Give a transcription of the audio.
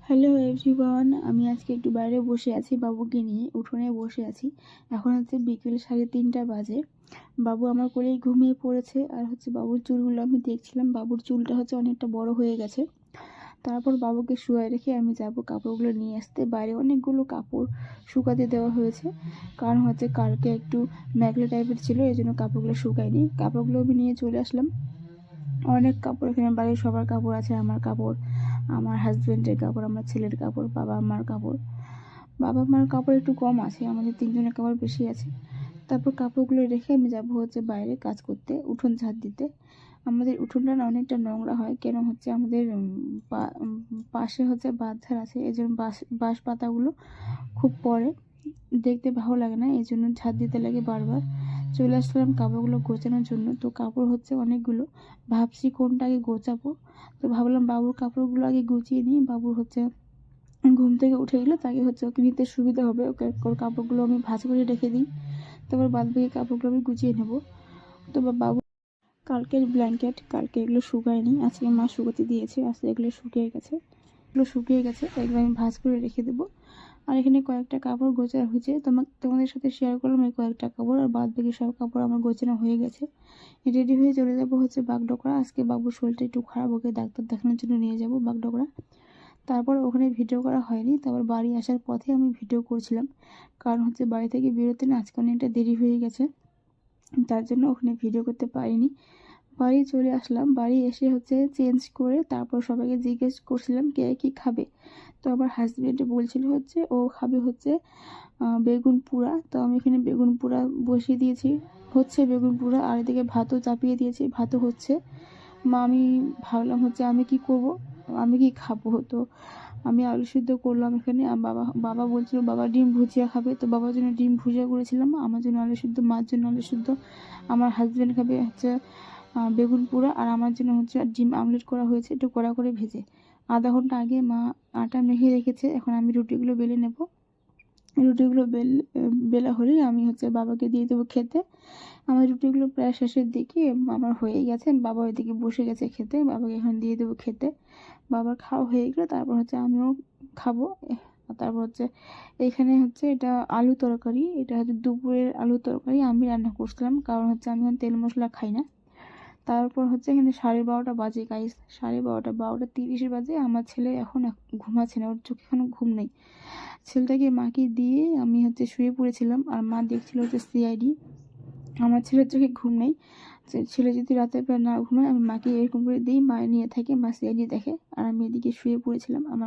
Hello everyone, আমি আজকে একটু বাইরে বসে আছি, বাবুকে নিয়ে উঠোনে বসে আছি। এখন হচ্ছে বিকেল 3:30 বাজে। বাবু আমার কোলেই ঘুমিয়ে পড়েছে। আর হচ্ছে বাবুর চুলগুলো আমি দেখছিলাম, বাবুর চুলটা হচ্ছে অনেকটা বড় হয়ে গেছে। তারপর বাবুকে শুয়ে রেখে আমি যাব কাপড়গুলো নিয়ে আসতে। বাইরে অনেকগুলো কাপড় শুকাতে দেওয়া হয়েছে, কারণ হচ্ছে কালকে একটু মেঘলা টাইপের ছিল, এই জন্য কাপড়গুলো শুকায়নি। কাপড়গুলো আমি নিয়ে চলে আসলাম। অনেক কাপড়, এখানে বাড়ির সবার কাপড় আছে, আমার কাপড়, আমার হাজব্যান্ডের কাপড়, আমার ছেলের কাপড়, বাবা মার কাপড়। বাবা মার কাপড় একটু কম আছে, আমাদের তিনজনের কাপড় বেশি আছে। তারপর কাপড়গুলো রেখে আমি যাব হচ্ছে বাইরে কাজ করতে, উঠোন ঝাড় দিতে। আমাদের উঠোনটা না অনেকটা নোংরা হয়, কেন হচ্ছে আমাদের পাশে হচ্ছে বাঁধঝাড় আছে, এই জন্য বাঁশ পাতাগুলো খুব পড়ে, দেখতে ভালো লাগে না, এই জন্য ঝাড় দিতে লাগে বারবার। চলে আসলাম কাপড়গুলো গোছানোর জন্য। তো কাপড় হচ্ছে অনেকগুলো, ভাবছি কোনটা আগে গোছাবো। তো ভাবলাম বাবুর কাপড়গুলো আগে গুছিয়ে নিই। বাবুর হচ্ছে ঘুম থেকে উঠে গেলে তাকে হচ্ছে ওকে নিতে সুবিধা হবে, ওর কাপড়গুলো আমি ভাঁজ করে রেখে দিই। তারপর বাদ বাকি কাপড়গুলো আমি গুছিয়ে নেবো। তো বাবু কালকের ব্ল্যাঙ্কেট, কালকে এগুলো শুকায়নি, আজকে মা শুকোতে দিয়েছে, আজকে এগুলো শুকিয়ে গেছে, এগুলো আমি ভাঁজ করে রেখে দেবো। আর এখানে কয়েকটা কাপড় গোছানো হয়েছে, তোমাদের সাথে শেয়ার করলাম এই কয়েকটা কাপড়। আর বাদ বাকি সব কাপড় আমার গোছানো হয়ে গেছে। রেডি হয়ে চলে যাবো হচ্ছে বাগডোগরা। আজকে বাবুর শরীরটা একটু খারাপ, ওকে ডাক্তার দেখানোর জন্য নিয়ে যাবো বাগডোগরা। তারপর ওখানে ভিডিও করা হয়নি, তারপর বাড়ি আসার পথে আমি ভিডিও করছিলাম, কারণ হচ্ছে বাড়ি থেকে বেরোতে না আজকে অনেকটা দেরি হয়ে গেছে, তার জন্য ওখানে ভিডিও করতে পারিনি। বাড়ি চলে আসলাম, বাড়ি এসে হচ্ছে চেঞ্জ করে তারপর সবাইকে জিজ্ঞেস করছিলাম কে কী খাবে। তো আমার হাজব্যান্ড বলছিল হচ্ছে ও খাবে হচ্ছে বেগুন পোড়া। তো আমি এখানে বেগুন পোড়া বসিয়ে দিয়েছি, হচ্ছে বেগুন পোড়া, আর এদিকে ভাতও চাপিয়ে দিয়েছি, ভাতও হচ্ছে। আমি ভাবলাম হচ্ছে আমি কি করব, আমি কি খাবো। তো আমি আলু সিদ্ধ করলাম এখানে। বাবা বাবা বলছিল বাবা ডিম ভুজিয়া খাবে, তো বাবার জন্য ডিম ভুজিয়া করেছিলাম, আমার জন্য আলু সিদ্ধ, মার জন্য আলু সিদ্ধ। আমার হাজব্যান্ড খাবে হচ্ছে বেগুন পোড়া, আর আমার জন্য হচ্ছে ডিম আমলেট করা হয়েছে একটু কড়া করে ভেজে। আধা ঘন্টা আগে মা আটা মেখে রেখেছে, এখন আমি রুটিগুলো বেলে নেব। রুটিগুলো বেলা হলেই আমি হচ্ছে বাবাকে দিয়ে দেবো খেতে। আমার রুটিগুলো প্রায় শেষের দিকে আমার হয়ে গেছে, বাবা ওইদিকে বসে গেছে খেতে, বাবাকে এখন দিয়ে দেবো খেতে। বাবার খাওয়া হয়ে গেলে তারপর হচ্ছে আমিও খাবো। তারপর হচ্ছে এখানে হচ্ছে এটা আলু তরকারি, এটা হচ্ছে দুপুরের আলু তরকারি আমি রান্না করছিলাম, কারণ হচ্ছে আমি এখন তেল মশলা খাই না। তারপর হচ্ছে এখানে 12:30 বাজে গাইস, 12:30 বাজে। আমার ছেলে এখন ঘুমাচ্ছে না, ওর চোখে এখনো ঘুম নেই। ছেলেটাকে মাকে দিয়ে আমি হচ্ছে শুয়ে পড়েছিলাম, আর মা দেখছিল হচ্ছে সিআইডি। আমার ছেলের চোখে ঘুম নেই, ছেলে যদি রাতের বেলা না ঘুমায় আমি মাকে এরকম করে দিই, মা নিয়ে থাকে, মা সিআইডি দেখে, আর আমি এদিকে শুয়ে পড়েছিলাম। আমার